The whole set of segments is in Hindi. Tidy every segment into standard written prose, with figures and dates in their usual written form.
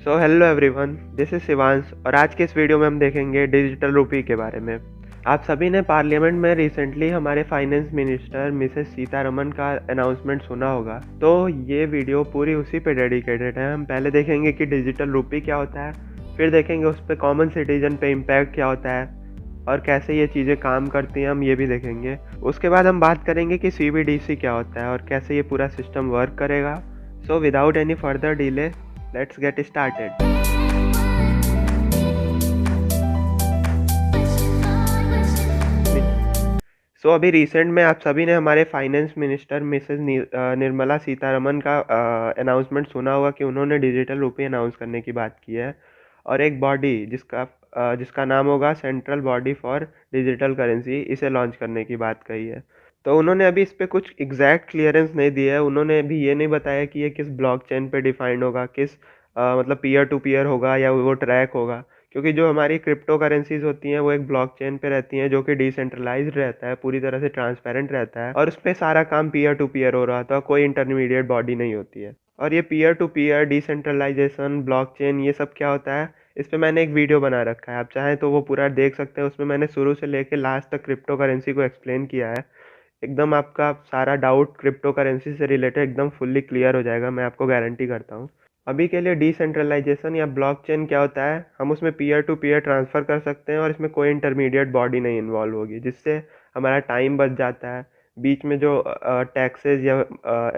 So hello everyone, this is Shivansh और आज के इस वीडियो में हम देखेंगे डिजिटल रूपी के बारे में। आप सभी ने पार्लियामेंट में रिसेंटली हमारे फाइनेंस मिनिस्टर मिसेस सीतारमन का अनाउंसमेंट सुना होगा, तो ये वीडियो पूरी उसी पे डेडिकेटेड है। हम पहले देखेंगे कि डिजिटल रूपी क्या होता है, फिर देखेंगे उस पर कॉमन सिटीजन पे इम्पैक्ट क्या होता है और कैसे ये चीज़ें काम करती हैं, हम ये भी देखेंगे। उसके बाद हम बात करेंगे कि सीबीडीसी क्या होता है और कैसे ये पूरा सिस्टम वर्क करेगा। So without any further delay, let's get started. अभी रिसेंट में आप सभी ने हमारे finance minister Mrs Nirmala Sitharaman का अनाउंसमेंट सुना होगा कि उन्होंने डिजिटल रुपये अनाउंस करने की बात की है और एक बॉडी जिसका नाम होगा central body for digital currency, इसे लॉन्च करने की बात कही है। तो उन्होंने अभी इस पे कुछ एग्जैक्ट क्लियरेंस नहीं दिया है। उन्होंने अभी ये नहीं बताया कि ये किस ब्लॉकचेन पे डिफाइंड होगा, किस मतलब पीयर टू पीयर होगा या वो ट्रैक होगा, क्योंकि जो हमारी क्रिप्टो करेंसीज होती हैं वो एक ब्लॉकचेन पे रहती हैं जो कि डिसेंट्रलाइज्ड रहता है, पूरी तरह से ट्रांसपेरेंट रहता है और उसमें सारा काम पीयर टू पीयर हो रहा था, कोई इंटरमीडिएट बॉडी नहीं होती है। और ये peer to peer, decentralization, blockchain, ये सब क्या होता है, इस पे मैंने एक वीडियो बना रखा है, आप चाहें तो वो पूरा देख सकते हैं। उसमें मैंने शुरू से लेके लास्ट तक क्रिप्टो करेंसी को एक्सप्लेन किया है। एकदम आपका सारा डाउट क्रिप्टो करेंसी से रिलेटेड एकदम फुल्ली क्लियर हो जाएगा, मैं आपको गारंटी करता हूँ। अभी के लिए डिसेंट्रलाइजेशन या ब्लॉकचेन क्या होता है, हम उसमें पीयर टू पीयर ट्रांसफ़र कर सकते हैं और इसमें कोई इंटरमीडिएट बॉडी नहीं इन्वॉल्व होगी, जिससे हमारा टाइम बच जाता है। बीच में जो टैक्सेस या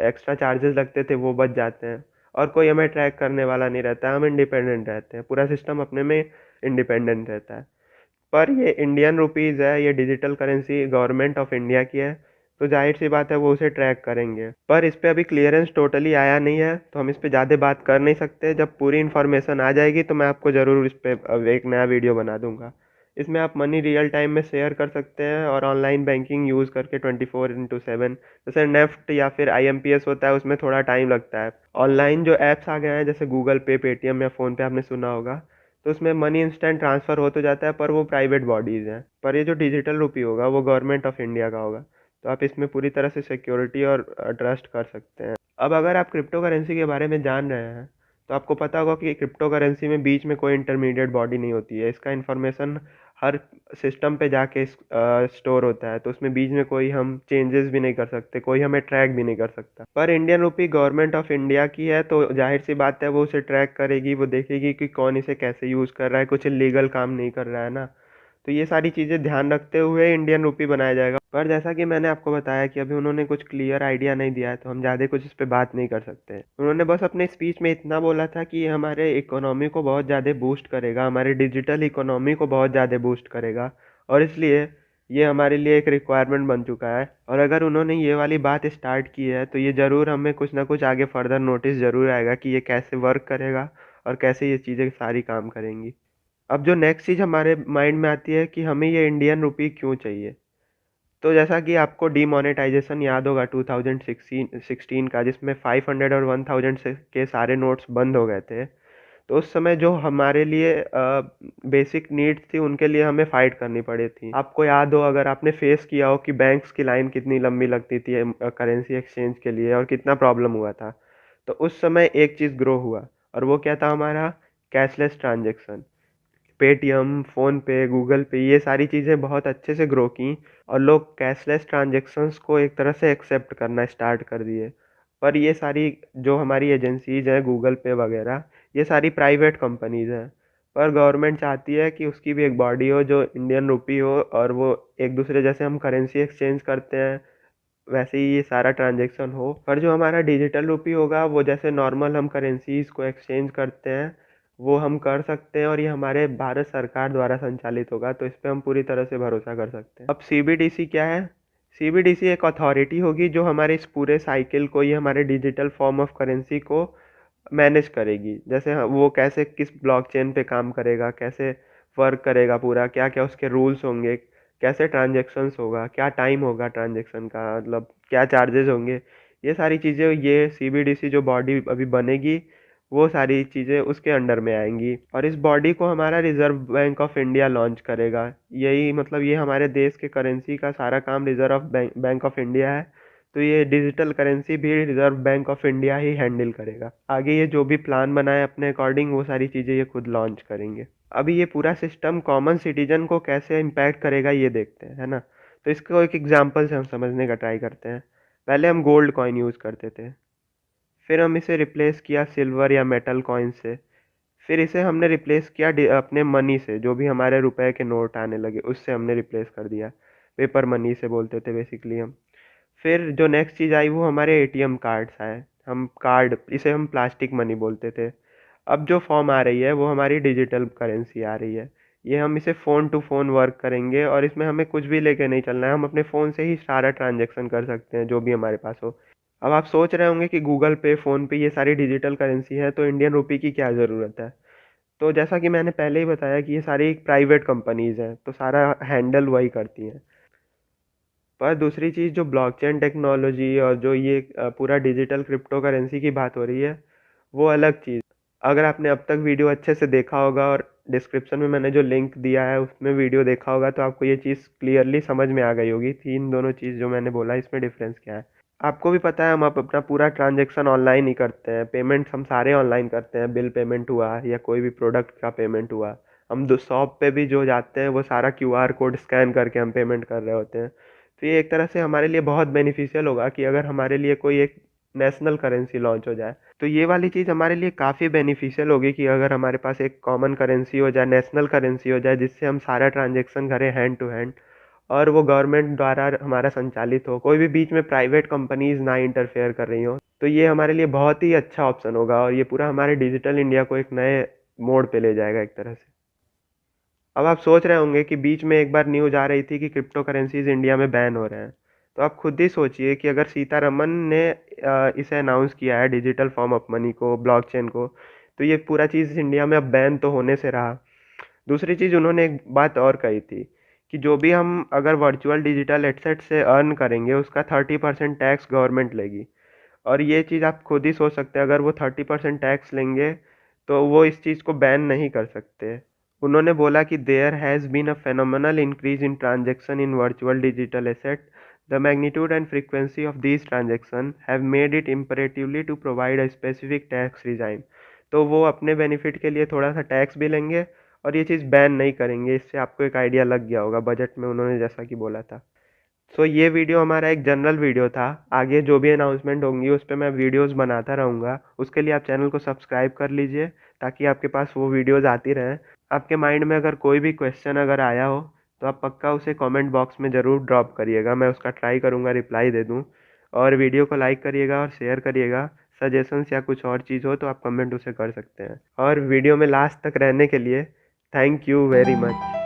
एक्स्ट्रा चार्जेस लगते थे वो बच जाते हैं और कोई हमें ट्रैक करने वाला नहीं रहता है, हम इंडिपेंडेंट रहते हैं, पूरा सिस्टम अपने में इंडिपेंडेंट रहता है। पर ये इंडियन रुपीज़ है, ये digital currency government of India की है, तो जाहिर सी बात है वो उसे ट्रैक करेंगे। पर इस पे अभी क्लियरेंस टोटली आया नहीं है, तो हम इस पे ज़्यादा बात कर नहीं सकते। जब पूरी इन्फॉर्मेशन आ जाएगी तो मैं आपको ज़रूर इस पे एक नया वीडियो बना दूंगा। इसमें आप मनी रियल टाइम में शेयर कर सकते हैं और ऑनलाइन बैंकिंग यूज़ करके 24/7, जैसे नेफ्ट या फिर IMPS होता है उसमें थोड़ा टाइम लगता है। ऑनलाइन जो ऐप्स आ गए हैं जैसे गूगल पे, पेटीएम या फ़ोन पे, आपने सुना होगा, तो उसमें मनी इंस्टेंट ट्रांसफ़र हो तो जाता है, पर वो प्राइवेट बॉडीज़ हैं। पर ये जो डिजिटल रुपी होगा वो गवर्नमेंट ऑफ इंडिया का होगा, तो आप इसमें पूरी तरह से सिक्योरिटी और ट्रस्ट कर सकते हैं। अब अगर आप क्रिप्टो करेंसी के बारे में जान रहे हैं तो आपको पता होगा कि क्रिप्टो करेंसी में बीच में कोई इंटरमीडिएट बॉडी नहीं होती है। इसका इन्फॉर्मेशन हर सिस्टम पे जाके स्टोर होता है, तो उसमें बीच में कोई हम चेंजेस भी नहीं कर सकते, कोई हमें ट्रैक भी नहीं कर सकता। पर Indian rupee government of India की है, तो जाहिर सी बात है वो उसे ट्रैक करेगी, वो देखेगी कि कौन इसे कैसे यूज़ कर रहा है, कुछ इलीगल काम नहीं कर रहा है ना। तो ये सारी चीज़ें ध्यान रखते हुए इंडियन रुपी बनाया जाएगा। पर जैसा कि मैंने आपको बताया कि अभी उन्होंने कुछ क्लियर आइडिया नहीं दिया है, तो हम ज़्यादा कुछ इस पे बात नहीं कर सकते। उन्होंने बस अपने स्पीच में इतना बोला था कि ये हमारे इकोनॉमी को बहुत ज़्यादा बूस्ट करेगा, हमारे डिजिटल इकोनॉमी को बहुत ज़्यादा बूस्ट करेगा, और इसलिए ये हमारे लिए एक रिक्वायरमेंट बन चुका है। और अगर उन्होंने ये वाली बात स्टार्ट की है तो ये ज़रूर हमें कुछ ना कुछ आगे फर्दर नोटिस ज़रूर आएगा कि ये कैसे वर्क करेगा और कैसे ये चीज़ें सारी काम करेंगी। अब जो नेक्स्ट चीज़ हमारे माइंड में आती है कि हमें ये इंडियन रुपी क्यों चाहिए। तो जैसा कि आपको डीमोनेटाइजेशन याद होगा 2016 का, जिसमें 500 और 1000 से के सारे नोट्स बंद हो गए थे। तो उस समय जो हमारे लिए बेसिक नीड्स थी उनके लिए हमें फ़ाइट करनी पड़ी थी। आपको याद हो, अगर आपने फेस किया हो कि बैंक्स की लाइन कितनी लंबी लगती थी करेंसी एक्सचेंज के लिए और कितना प्रॉब्लम हुआ था, तो उस समय एक चीज़ ग्रो हुआ और वो क्या था, हमारा cashless transaction. Paytm, PhonePe, Google पे, ये सारी चीज़ें बहुत अच्छे से ग्रो की और लोग कैशलेस ट्रांजेक्शन्स को एक तरह से एक्सेप्ट करना स्टार्ट कर दिए। पर ये सारी जो हमारी एजेंसीज़ हैं, गूगल पे वगैरह, ये सारी प्राइवेट कंपनीज़ हैं। पर गवर्नमेंट चाहती है कि उसकी भी एक बॉडी हो जो इंडियन रुपी हो और वो एक दूसरे, जैसे हम करेंसी एक्सचेंज करते हैं वैसे ही ये सारा ट्रांजेक्शन हो। पर जो हमारा डिजिटल रुपी होगा वो जैसे नॉर्मल हम करेंसीज़ को एक्सचेंज करते हैं वो हम कर सकते हैं और ये हमारे भारत सरकार द्वारा संचालित होगा, तो इस पे हम पूरी तरह से भरोसा कर सकते हैं। अब सीबीडीसी क्या है? सीबीडीसी एक अथॉरिटी होगी जो हमारे इस पूरे साइकिल को, ये हमारे डिजिटल फॉर्म ऑफ करेंसी को मैनेज करेगी। जैसे वो कैसे किस ब्लॉकचेन पे काम करेगा, कैसे वर्क करेगा पूरा, क्या क्या उसके रूल्स होंगे, कैसे ट्रांजेक्शन्स होगा, क्या टाइम होगा ट्रांजेक्शन का, मतलब क्या चार्जेस होंगे, ये सारी चीज़ें ये सीबीडीसी जो बॉडी अभी बनेगी वो सारी चीज़ें उसके अंडर में आएंगी। और इस बॉडी को हमारा reserve bank of India launch करेगा। यही मतलब ये हमारे देश के करेंसी का सारा काम रिजर्व बैंक ऑफ इंडिया है, तो ये डिजिटल करेंसी भी reserve bank of India he handle करेगा। आगे ये जो भी प्लान बनाए अपने अकॉर्डिंग वो सारी चीज़ें ये खुद लॉन्च करेंगे। अभी ये पूरा सिस्टम कॉमन सिटीजन को कैसे इम्पैक्ट करेगा ये देखते हैं, है ना। तो इसको एक एग्जांपल से हम समझने का ट्राई करते हैं। पहले हम गोल्ड कॉइन यूज़ करते थे, फिर हम इसे रिप्लेस किया सिल्वर या मेटल कॉइन से, फिर इसे हमने रिप्लेस किया अपने मनी से, जो भी हमारे रुपए के नोट आने लगे उससे हमने रिप्लेस कर दिया। पेपर मनी से बोलते थे बेसिकली हम। फिर जो नेक्स्ट चीज़ आई वो हमारे एटीएम कार्ड्स आए। हम कार्ड इसे हम प्लास्टिक मनी बोलते थे। अब जो फॉर्म आ रही है वो हमारी डिजिटल करेंसी आ रही है। ये हम इसे फ़ोन टू फ़ोन वर्क करेंगे और इसमें हमें कुछ भी लेके नहीं चलना है, हम अपने फ़ोन से ही सारा ट्रांजैक्शन कर सकते हैं जो भी हमारे पास हो। अब आप सोच रहे होंगे कि गूगल पे, फ़ोन पे ये सारी डिजिटल करेंसी है तो इंडियन रुपी की क्या ज़रूरत है। तो जैसा कि मैंने पहले ही बताया कि ये सारी प्राइवेट कंपनीज़ हैं तो सारा हैंडल वही करती हैं। पर दूसरी चीज़ जो ब्लॉकचेन टेक्नोलॉजी और जो ये पूरा डिजिटल क्रिप्टो करेंसी की बात हो रही है वो अलग चीज़। अगर आपने अब तक वीडियो अच्छे से देखा होगा और डिस्क्रिप्शन में मैंने जो लिंक दिया है उसमें वीडियो देखा होगा तो आपको ये चीज़ क्लियरली समझ में आ गई होगी कि इन दोनों चीज़ जो मैंने बोला इसमें डिफरेंस क्या है। आपको भी पता है हम अब अपना पूरा ट्रांजैक्शन ऑनलाइन ही करते हैं, पेमेंट हम सारे ऑनलाइन करते हैं, बिल पेमेंट हुआ या कोई भी प्रोडक्ट का पेमेंट हुआ। हम दो शॉप पे भी जो जाते हैं वो सारा क्यूआर कोड स्कैन करके हम पेमेंट कर रहे होते हैं। तो ये एक तरह से हमारे लिए बहुत बेनिफिशियल होगा कि अगर हमारे लिए कोई एक नेशनल करेंसी लॉन्च हो जाए तो ये वाली चीज़ हमारे लिए काफ़ी बेनिफिशियल होगी कि अगर हमारे पास एक कॉमन करेंसी हो जाए, नेशनल करेंसी हो जाए जिससे हम सारा ट्रांजैक्शन करें हैंड टू हैंड और वो गवर्नमेंट द्वारा हमारा संचालित हो, कोई भी बीच में प्राइवेट कंपनीज ना इंटरफेयर कर रही हो। तो ये हमारे लिए बहुत ही अच्छा ऑप्शन होगा और ये पूरा हमारे डिजिटल इंडिया को एक नए मोड़ पे ले जाएगा एक तरह से। अब आप सोच रहे होंगे कि बीच में एक बार न्यूज़ आ रही थी कि क्रिप्टो करेंसीज इंडिया में बैन हो रहे हैं। तो आप खुद ही सोचिए कि अगर सीतारमन ने इसे अनाउंस किया है डिजिटल फॉर्म ऑफ मनी को, ब्लॉकचेन को, तो ये पूरा चीज़ इंडिया में अब बैन तो होने से रहा। दूसरी चीज़ उन्होंने एक बात और कही थी कि जो भी हम अगर वर्चुअल डिजिटल एसेट से अर्न करेंगे उसका 30% टैक्स गवर्नमेंट लेगी। और ये चीज़ आप खुद ही सोच सकते हैं, अगर वो 30% टैक्स लेंगे तो वो इस चीज़ को बैन नहीं कर सकते। उन्होंने बोला कि there has been a phenomenal increase in transaction in virtual digital asset, the magnitude and frequency of these transaction have made it imperatively to provide a specific tax regime. तो वो अपने बेनिफिट के लिए थोड़ा सा टैक्स भी लेंगे और ये चीज़ बैन नहीं करेंगे। इससे आपको एक आइडिया लग गया होगा बजट में उन्होंने जैसा कि बोला था। सो ये वीडियो हमारा एक जनरल वीडियो था। आगे जो भी अनाउंसमेंट होंगी उस पे मैं वीडियोस बनाता रहूँगा। उसके लिए आप चैनल को सब्सक्राइब कर लीजिए ताकि आपके पास वो वीडियोस आती रहें। आपके माइंड में अगर कोई भी क्वेश्चन अगर आया हो तो आप पक्का उसे कमेंट बॉक्स में ज़रूर ड्रॉप करिएगा, मैं उसका ट्राई करूँगा रिप्लाई दे दूँ। और वीडियो को लाइक करिएगा और शेयर करिएगा। सजेशंस या कुछ और चीज़ हो तो आप कमेंट उसे कर सकते हैं। और वीडियो में लास्ट तक रहने के लिए थैंक यू वेरी मच।